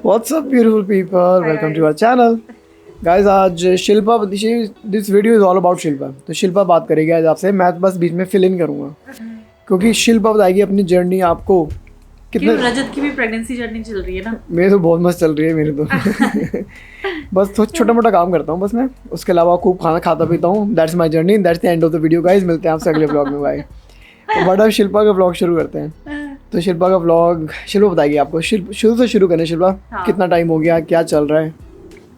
What's up, beautiful people? Welcome to our channel. Guys, आज Shilpa this video is all about Shilpa. तो शिल्पा बात करेगी आज आपसे. मैं बस बीच में फिल इन करूँगा क्योंकि शिल्पा बताएगी अपनी जर्नी आपको. कितने रजत की भी प्रेगनेंसी जर्नी चल रही है ना. मेरी तो बहुत मस्त चल रही है. मेरी तो बस तो छोटा मोटा काम करता हूँ बस मैं. उसके अलावा खूब खाना खाता पीता हूँ. That's my journey. That's the end of the video guys. मिलते हैं आपसे अगले ब्लॉग में. बाय. तो बट अब शिल्पा का ब्लॉग शुरू करते हैं. तो शिल्पा का व्लॉग शिल्पा बताएगी आपको. शुरू से शुरू करने. शिल्पा हाँ. कितना टाइम हो गया, क्या चल रहा है?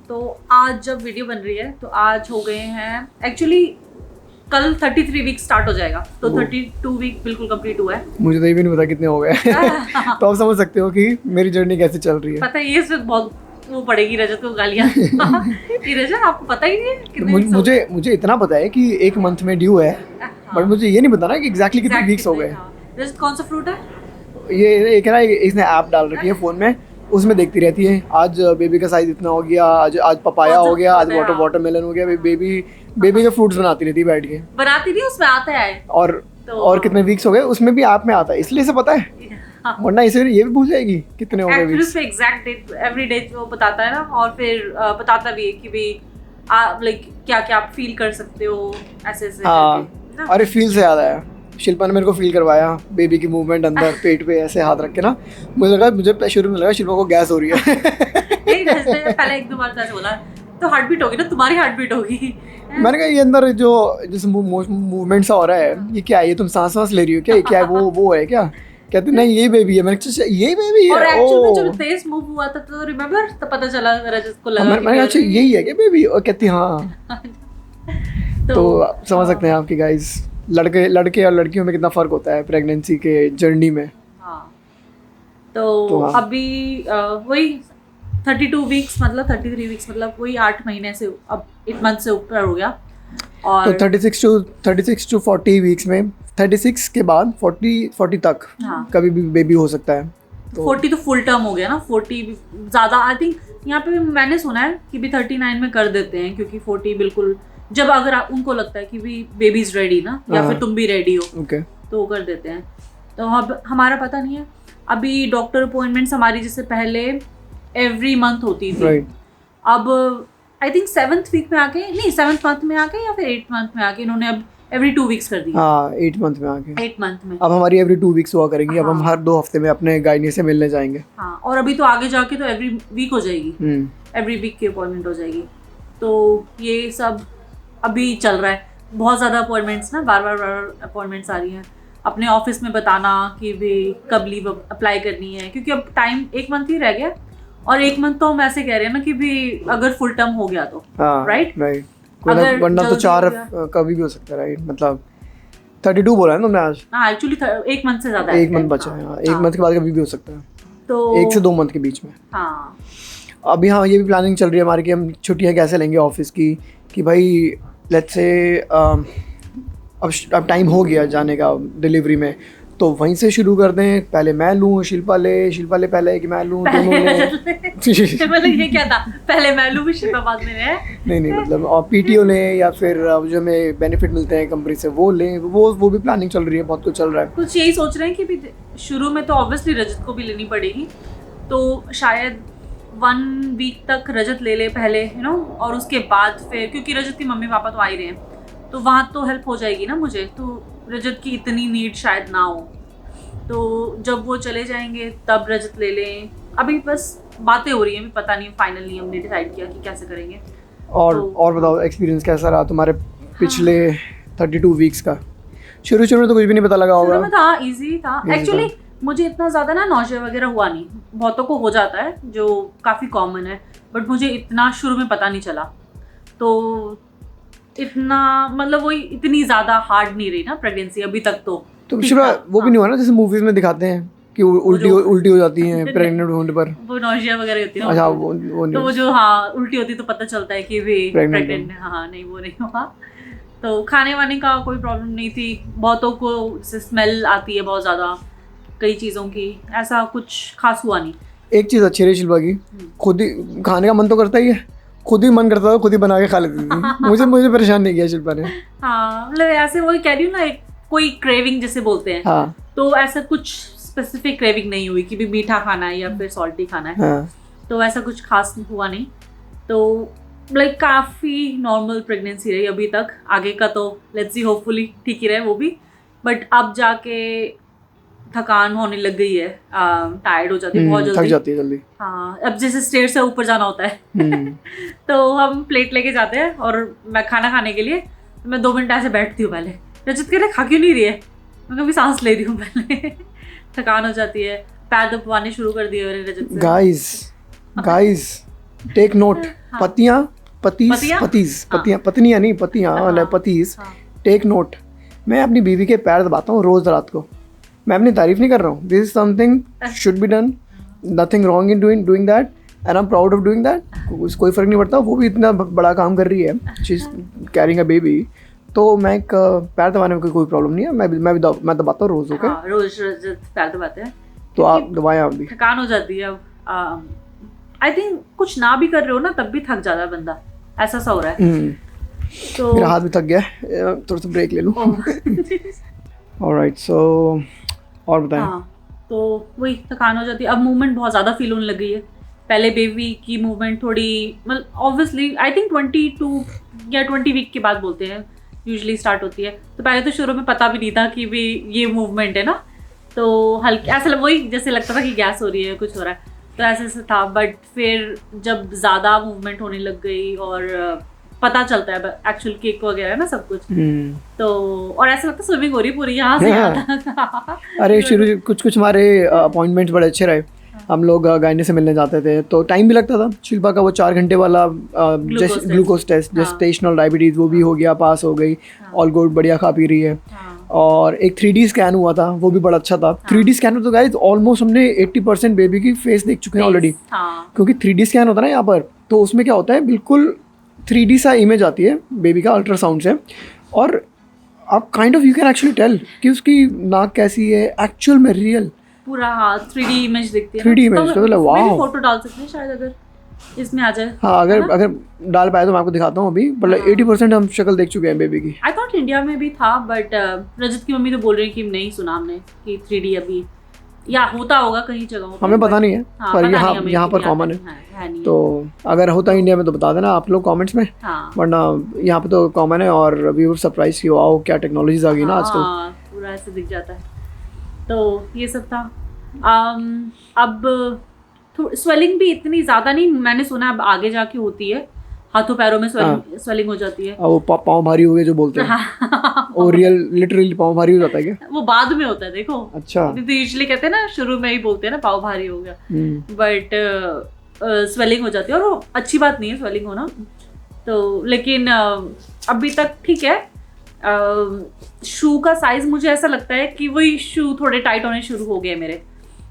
तो आज जब वीडियो बन रही है तो आज हो गए हैं एक्चुअली कल 33 वीक स्टार्ट हो जाएगा. तो 32 वीक बिल्कुल कंप्लीट हुआ है. मुझे तो ये भी नहीं पता कितने हो गए. तो आप समझ सकते हो कि मेरी जर्नी कैसे चल रही है. पता है ये सिर्फ बहुत वो पड़ेगी रजत को गालियाँ. कि रजत आपको पता ही नहीं है कितने मुझे इतना पता है कि एक मंथ में ड्यू है. बट मुझे ये नहीं पता ना कि एग्जैक्टली कितने वीक्स हो गए. रजत कौन सा फ्रूट है? ये एक है ना, इसने ऐप डाल रखी है फ़ोन में. उसमें देखती रहती है आज बेबी का साइज इतना हो गया, आज पपाया हो गया, आज वाटरमेलन हो गया. बेबी के फ्रूट्स बनाती रहती है बैठ के. बनाती नहीं, उसमें आता है. और कितने वीक्स हो गए उसमें भी ऐप में आता है. इसलिए से पता है. वरना इसे ये भी भूल जाएगी कितने हो गए वीक्स. उसमें एग्जैक्ट डेट एवरी डे वो बताता है ना. और फिर बताता भी है कि भाई लाइक क्या क्या आप फील कर सकते हो ऐसे. हाँ. अरे फील से याद आया. शिल्पा ने मेरे को फील करवाया बेबी की मूवमेंट अंदर पेट पे ऐसे हाथ रख के ना. मुझे शुरू में लगा शिल्पा को गैस हो रही है. पहले एक दो बार ऐसे बोला तो हार्ट बीट होगी ना, तुम्हारी हार्ट बीट होगी. मैंने कहा ये अंदर जो जैसे मूवमेंट सा हो रहा है ये क्या है, ये तुम सांस ले रही हो क्या, ये क्या है, वो है क्या? कहते नहीं यही बेबी है. मैंने कहा यही बेबी है. और एक्चुअली में जब तेज मूव हुआ था तो रिमेंबर तब पता चला रजत को लगा मैंने अच्छा यही है क्या बेबी. और कहती हाँ. तो समझ सकते हैं आपकी गाइस लड़के और लड़कियों में कितना फ़र्क होता है प्रेगनेंसी के जर्नी में. हाँ. तो हाँ. अभी वही 32 वीक्स मतलब 33 वीक्स मतलब वही 8 महीने से अब 8 मंथ से ऊपर हो गया. और तो 36 टू 40 वीक्स में 36 के बाद 40 तक हाँ. कभी भी बेबी हो सकता है. तो 40 तो फुल टर्म हो गया ना. 40 ज़्यादा आई थिंक यहाँ पे मैंने सुना है कि भी 39 में कर देते हैं क्योंकि 40 बिल्कुल जब अगर उनको लगता है कि भी बेबी इज रेडी ना या फिर तुम भी रेडी हो तो वो कर देते हैं. तो अब हमारा पता नहीं है. अभी डॉक्टर अपॉइंटमेंट्स हमारी जैसे पहले एवरी मंथ होती थी. अब आई थिंक 7th वीक में आके नहीं 7th मंथ में आके या फिर 8th मंथ में आके इन्होंने अब एवरी 2 वीक्स कर दी. हाँ 8 मंथ में आके 8 मंथ में अब हमारी एवरी 2 वीक्स हुआ करेंगी. अब हम हर 2 हफ्ते में अपने गायनी से मिलने जाएंगे. हाँ. और अभी तो आगे जाके तो एवरी वीक हो जाएगी. एवरी वीक की अपॉइंटमेंट हो जाएगी. तो ये सब अभी चल रहा है. बहुत ज़्यादा अपॉइंटमेंट्स ना बार बार अपॉइंटमेंट्स आ रही हैं. अपने ऑफिस में बताना कि भी कब लीव अप्लाई करनी है क्योंकि अब टाइम 1 मंथ ही रह गया. और 1 मंथ तो हम ऐसे कह रहे हैं ना कि भी अगर फुल टर्म हो गया तो राइट. वरना तो 4 कभी भी हो सकता है. राइट. मतलब 32 बोला है तुमने आज. हाँ एक्चुअली 1 मंथ से ज़्यादा 1 मंथ बचा है. 1 मंथ के बाद कभी भी हो सकता है. तो 1 से 2 मंथ के बीच में. हाँ. अभी हाँ ये भी प्लानिंग चल रही है हमारी कि हम छुट्टियाँ कैसे लेंगे ऑफिस की. कि भाई लेट्स से अब टाइम हो गया जाने का डिलीवरी में तो वहीं से शुरू कर दें. पहले मैं लूँ, शिल्पा ले पहले कि मैं लूँ दोनों ले. मतलब ये क्या था पहले मैं लूँ शिल्पा बाद में है. नहीं मतलब और PTO लें या फिर जो हमें बेनिफिट मिलते हैं कंपनी से वो लें. वो भी प्लानिंग चल रही है. बहुत कुछ चल रहा है. कुछ यही सोच रहे हैं कि भी शुरू में तो ऑब्वियसली रजत को भी लेनी पड़ेगी. तो शायद 1 वीक तक रजत ले ले पहले और उसके बाद फिर क्योंकि रजत की मम्मी पापा तो आ ही रहे हैं तो वहाँ तो हेल्प हो जाएगी ना मुझे. तो रजत की इतनी नीड शायद ना हो. तो जब वो चले जाएंगे तब रजत ले लें. अभी बस बातें हो रही हैं. पता नहीं फाइनली हमने डिसाइड किया कि कैसे करेंगे. और बताओ एक्सपीरियंस कैसा रहा तुम्हारे पिछले 32 वीक्स का? शुरू में तो कुछ भी नहीं पता लगा होगा. शुरू में था इजी था एक्चुअली. मुझे इतना ज़्यादा ना नौशिया वगैरह हुआ नहीं. बहुतों को हो जाता है जो काफ़ी कॉमन है. बट मुझे इतना शुरू में पता नहीं चला. तो इतना मतलब वही इतनी ज़्यादा हार्ड नहीं रही ना प्रेगनेंसी अभी तक. तो शिवा वो भी नहीं हुआ ना जैसे मूवीज में दिखाते हैं कि उल्टी हो जाती हैं प्रेग्नेंट होने पर. वो नौशिया वगैरह होती है. अच्छा वो तो वो जो हाँ उल्टी होती तो पता चलता है कि वे प्रेग्नेंट है. हाँ नहीं वो नहीं हुआ. तो खाने वाने का कोई प्रॉब्लम नहीं थी. बहुतों को स्मेल आती है बहुत ज़्यादा कई चीज़ों की. ऐसा कुछ खास हुआ नहीं. एक चीज़ अच्छी रही शिल्पा की, खुद ही खाने का मन तो करता ही है. खुद ही मन करता था खुद ही बना के खा लेती थी. मुझे परेशान नहीं किया शिल्पा ने. हाँ मतलब ऐसे वही कह रही हूँ ना कोई क्रेविंग जैसे बोलते हैं. हाँ. तो ऐसा कुछ स्पेसिफिक क्रेविंग नहीं हुई कि भी मीठा खाना है या फिर सॉल्टी खाना है. तो ऐसा कुछ खास हुआ नहीं। तो लाइक काफ़ी नॉर्मल प्रेगनेंसी रही अभी तक। आगे का तो लेट्स सी, होपफुली ठीक ही रहे वो भी। बट अब जाके थकान होने लग गई है, टायर्ड हो जाती है बहुत जल्दी, थक जाती है जल्दी। हाँ, अब जैसे स्टेयर से ऊपर जाना होता है तो हम प्लेट लेके जाते हैं और मैं खाना खाने के लिए मैं 2 मिनट ऐसे बैठती हूँ पहले। रजत कह रहे खा क्यों नहीं रही है, मैं कभी सांस ले रही हूँ पहले थकान हो जाती है, पैर दबाने शुरू कर दिए मैंने रजत से। गाइस टेक नोट, पतियां पत्नियां नहीं, पतियां पतीस, टेक नोट। मैं अपनी बीवी के पैर दबाता हूँ रोज रात को। मैं अपनी तारीफ नहीं कर रहा हूँ, this is something should be done, nothing wrong in doing that and I am proud of doing that. कोई फर्क नहीं पड़ता, वो भी इतना बड़ा काम कर रही है, she is carrying a baby. तो मैं एक पैर दबाने में कोई प्रॉब्लम नहीं है, मैं दबाता हूँ रोज। ओके, रोज पैर दबाते हैं तो आप दबाएं। आप भी थकान हो जाती है अब। आई थिंक कुछ ना भी कर रहे हो ना तब भी थक जाता है बंदा, ऐसा सा हो रहा है। तो मेरा हाथ भी थक गया, थोड़ा सा ब्रेक ले लूँ। ऑलराइट, सो और बताएं। हाँ, तो वही थकान हो जाती है। अब मूवमेंट बहुत ज़्यादा फील होने लग गई है। पहले बेबी की मूवमेंट थोड़ी, मतलब ऑब्वियसली आई थिंक 22 या 20 वीक के बाद बोलते हैं यूजुअली स्टार्ट होती है। तो पहले तो शुरू में पता भी नहीं था कि भी ये मूवमेंट है ना, तो हल्के ऐसा वही जैसे लगता था कि गैस हो रही है, कुछ हो रहा है, तो ऐसे था। बट फिर जब ज़्यादा मूवमेंट होने लग गई और पता चलता है एक्चुअल किक वगैरह ना सब कुछ, तो और ऐसा लगता है स्विमिंग हो रही पूरी यहाँ से यहाँ तक। अरे शुरू कुछ हमारे अपॉइंटमेंट्स बड़े अच्छे रहे। हम लोग गायने से मिलने जाते थे तो टाइम भी लगता था। शिल्पा का वो 4 घंटे वाला ग्लूकोज टेस्ट, जेस्टेशनल डायबिटीज, वो भी हो गया, पास हो गई, ऑल गुड, बढ़िया खा पी रही है। और एक 3D स्कैन हुआ था, वो भी बड़ा अच्छा था। 3D स्कैन में तो गाइस ऑलमोस्ट हमने 80% बेबी की फेस देख चुके हैं ऑलरेडी, क्योंकि 3D स्कैन होता है ना यहाँ पर, तो उसमें क्या होता है, बिल्कुल 3D सा इमेज आती है बेबी का अल्ट्रासाउंड से, और आप kind of you can actually tell कि उसकी नाक कैसी है एक्चुअल में, रियल पूरा। हाँ, 3D इमेज दिखती है, 3D इमेज, तो मतलब वाओ। फोटो डाल सकते हैं शायद अगर इसमें आ जाए। हाँ, अगर डाल पाए तो मैं आपको दिखाता हूँ अभी। मतलब 80% हम शक्ल देख चुके हैं बेबी की। आई थॉट इंडिया में भी था, बट रजत की मम्मी तो बोल रही है कि नहीं सुना हमने कि 3D अभी या होता होगा कहीं जगहों पर, हमें पता नहीं है। हाँ, पर यहाँ पर कॉमन है, तो अगर होता है इंडिया में तो बता देना आप लोग कमेंट्स में। हाँ, वरना यहाँ पे तो कॉमन है, और वी वर सरप्राइज कि वाओ क्या टेक्नोलॉजीज आ गई ना आजकल, पूरा ऐसे दिख जाता है। तो ये सब था। अब स्वेलिंग भी इतनी ज़्यादा नहीं, मैंने सुना अब आगे जाके होती है, हाथों पैरों में स्वेलिंग हो जाती है। वो पाँव भारी हो गए जो बोलते हैं, वो रियल लिटरली पाँव भारी हो जाता है क्या? वो बाद में होता है, देखो। अच्छा, तो यूजुअली कहते हैं ना, शुरू में ही बोलते हैं ना पाँव भारी हो गया, बट स्वेलिंग हो जाती है, और वो अच्छी बात नहीं है स्वेलिंग होना। तो लेकिन अभी तक ठीक है। शू का साइज मुझे ऐसा लगता है कि वही शू थोड़े टाइट होने शुरू हो गए मेरे,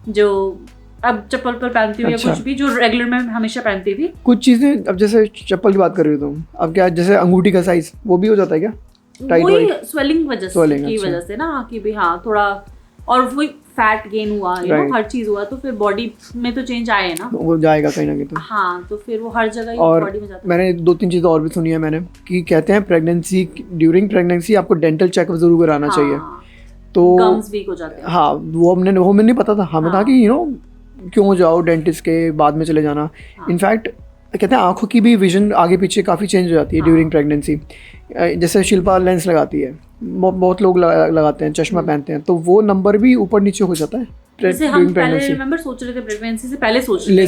जो अब चप्पल पर पहनती हूँ, या कुछ भी जो रेगुलर में हमेशा पहनती थी। कुछ चीजें, अब जैसे चप्पल की बात कर रही हो तुम, अब क्या जैसे अंगूठी का साइज वो भी हो जाता है क्या टाइट? वही स्वेलिंग की वजह से ना, कि भी हाँ थोड़ा, और वही फैट गेन हुआ, हर चीज हुआ, तो फिर बॉडी में तो चेंज आए ना, वो जाएगा कहीं ना कहीं तो। हाँ, तो फिर वो हर जगह बॉडी में जाता है। मैंने 2-3 चीजें और भी सुनी है मैंने, कि कहते हैं ड्यूरिंग प्रेगनेंसी आपको डेंटल चेकअप जरूर कराना चाहिए, तो गम्स वीक हो जाते हैं। हाँ, वो हमें नहीं पता था, हमें था कि क्यों जाओ डेंटिस्ट के बाद में चले जाना। इनफैक्ट कहते हैं आंखों की भी विजन आगे पीछे काफ़ी चेंज हो जाती है ड्यूरिंग प्रेगनेंसी। जैसे शिल्पा लेंस लगाती है, बहुत लोग लगाते हैं, चश्मा पहनते हैं, तो वो नंबर भी ऊपर नीचे हो जाता है। जैसे हम पहले रिमेंबर सोच रहे थे प्रेगनेंसी से पहले, सोच रहे थे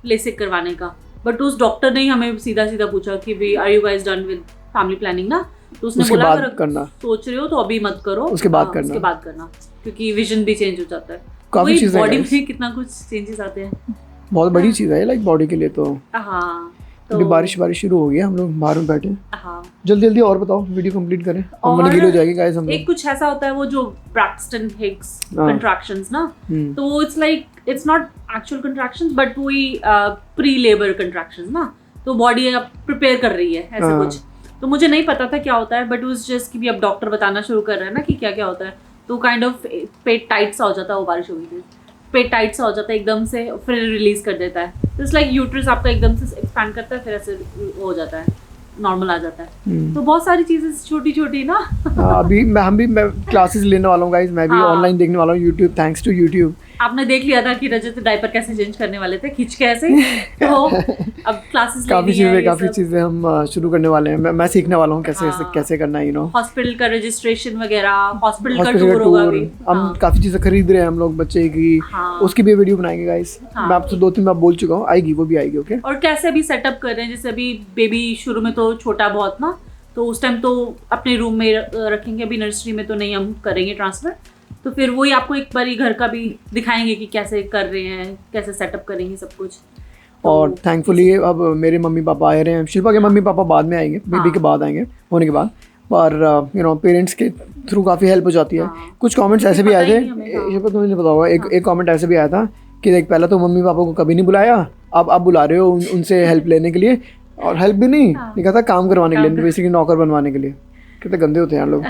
लेसिक करवाने का, बट उस डॉक्टर ने हमें सीधा पूछा कि भाई are you guys done with family planning ना, तो उसने बोला अगर करना सोच रहे हो तो अभी मत करो, उसके बाद करना, क्योंकि विजन भी चेंज हो जाता है, काफी चीजें, बॉडी में कितना कुछ चेंजेस आते हैं। बहुत बड़ी चीज है लाइक बॉडी के लिए तो। हाँ, तो बारिश शुरू हो गई, हम लोग बाहर में बैठे। हाँ, जल्दी और बताओ, वीडियो कंप्लीट करें, हम गीले हो जाएंगे गाइस हम लोग। एक कुछ ऐसा होता है वो जो ब्रैक्सटन हिग्स कंट्रैक्शंस ना, तो वो it's not actual contractions, but वही प्री लेबर कंट्रैक्शंस ना, तो बॉडी अब प्रिपेयर कर रही है ऐसा कुछ। तो मुझे नहीं पता था क्या होता है, बट वाज जस्ट कि भी अब डॉक्टर बताना शुरू कर रहे हैं ना कि क्या क्या होता है, तो काइंड ऑफ पेट टाइट सा हो जाता है, वो बारिश हो गई थी, पेट टाइट सा हो जाता है एकदम से, फिर रिलीज कर देता है, तो इट्स लाइक यूट्रस आपका एकदम से एक्सपैंड करता है, फिर ऐसे हो जाता है। नॉर्मल आ जाता है। तो बहुत सारी चीजें छोटी छोटी ना। अभी मैं क्लासेस लेने वाला हूँ गाइज, मैं भी ऑनलाइन देखने वाला हूँ यूट्यूब, थैंक्स टू यूट्यूब। आपने देख लिया था कि रजत डायपर कैसे चेंज करने वाले थे, खींच के ऐसे। तो अब क्लासेस काफी चीजें हम शुरू करने वाले हैं। मैं सीखने वाला हूँ कैसे करना है, हॉस्पिटल का रजिस्ट्रेशन वगैरह, हॉस्पिटल का टूर होगा अभी। हम काफी चीजें खरीद रहे हैं हम लोग बच्चे की, उसकी भी वीडियो बनाएंगे गाइस। मैं आपसे 2-3 बार बोल चुका हूँ, आएगी, वो भी आएगी। ओके। और कैसे अभी सेटअप कर रहे हैं, जैसे अभी बेबी शुरू में तो छोटा बहुत ना, तो उस टाइम तो अपने रूम में रखेंगे, अभी नर्सरी में तो नहीं हम करेंगे ट्रांसफर। तो फिर वही आपको एक बार घर का भी दिखाएंगे कि कैसे कर रहे हैं, कैसे सेटअप करेंगे सब कुछ। और थैंकफुली अब मेरे मम्मी पापा आए रहे हैं, शिल्पा के मम्मी पापा बाद में आएंगे, बेबी के बाद आएंगे, होने के बाद। पर पेरेंट्स के थ्रू काफ़ी हेल्प हो जाती है। कुछ कमेंट्स ऐसे भी आए थे, शिल्पा तुम्हें नहीं पता होगा, एक कमेंट ऐसे भी आया था कि देख पहले तो मम्मी पापा को कभी नहीं बुलाया, अब आप बुला रहे हो उनसे हेल्प लेने के लिए, और हेल्प भी नहीं लिखा था, काम करवाने के लिए, बेसिकली नौकर बनवाने के लिए। कितने गंदे होते हैं यार लोग।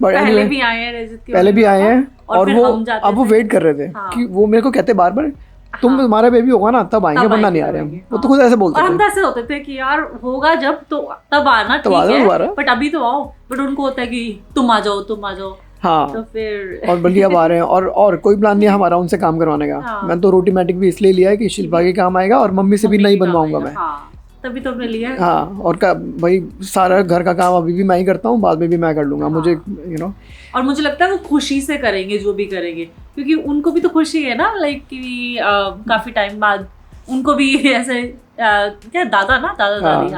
बट पहले भी आए हैं रजत के, पहले भी आए हैं, और वो अब वो वेट कर रहे थे कि वो मेरे को कहते बार बार तुम्हारा बेबी होगा ना तब आएंगे, वरना नहीं आ रहे हम। वो तो खुद ऐसे बोलते थे। और हम ऐसे होते थे कि यार होगा जब तो तब आना, ठीक है, बट अभी तो आओ। बट उनको होता है कि तुम आ जाओ। हाँ, तो फिर और बल्कि अब आ रहे हैं, और कोई प्लान नहीं है हमारा उनसे काम करवाने का। मैंने तो रोटीमेटिक भी इसलिए लिया है कि शिल्पा के काम आएगा, और मम्मी से भी नहीं बनवाऊंगा मैं। तभी तो हमने लिया। हाँ, और भाई सारा घर का काम अभी भी मैं ही करता हूँ, बाद में भी मैं कर लूंगा। मुझे और मुझे लगता है वो खुशी से करेंगे जो भी करेंगे, क्योंकि उनको भी तो खुशी है ना, लाइक कि काफी टाइम बाद उनको भी ऐसे क्या दादा दादी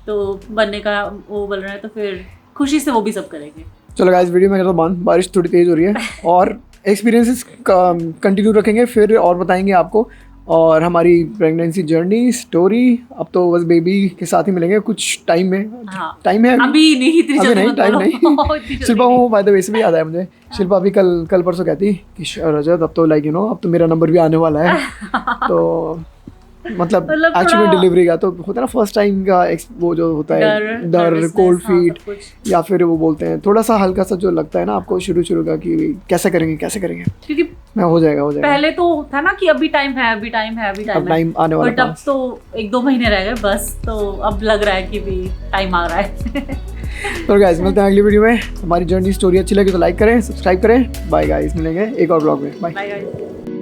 तो बनने का वो बोल रहा है, तो फिर खुशी से वो भी सब करेंगे। चलो गाइस, वीडियो में करता हूँ बंद, बारिश थोड़ी तेज हो रही है, और एक्सपीरियंसेस कंटिन्यू रखेंगे, फिर और बताएंगे आपको, और हमारी प्रेगनेंसी जर्नी स्टोरी। अब तो बस बेबी के साथ ही मिलेंगे कुछ टाइम में। टाइम है अभी नहीं, टाइम नहीं। शिल्पा वो बाय द वे से भी याद आया मुझे, शिल्पा अभी कल परसों कहती कि रजत अब तो लाइक अब तो मेरा नंबर भी आने वाला है। तो मतलब एक्चुअली डिलीवरी का तो होता है ना, फर्स्ट टाइम का वो जो होता है डर, कोल्ड फीट, या फिर वो बोलते हैं थोड़ा सा हल्का सा जो लगता है ना आपको शुरू का कि कैसे करेंगे, क्योंकि मैं हो जाएगा। पहले तो था ना कि अभी टाइम है, अब टाइम आने वाला, बट अब तो 1-2 महीने रह गए बस, तो अब लग रहा है कि भी टाइम आ रहा है। तो गाइस मिलते हैं अगली वीडियो में। हमारी जर्नी स्टोरी अच्छी लगी तो लाइक करें, सब्सक्राइब करें। बाय गाइस, मिलेंगे एक और ब्लॉग में। Bye guys.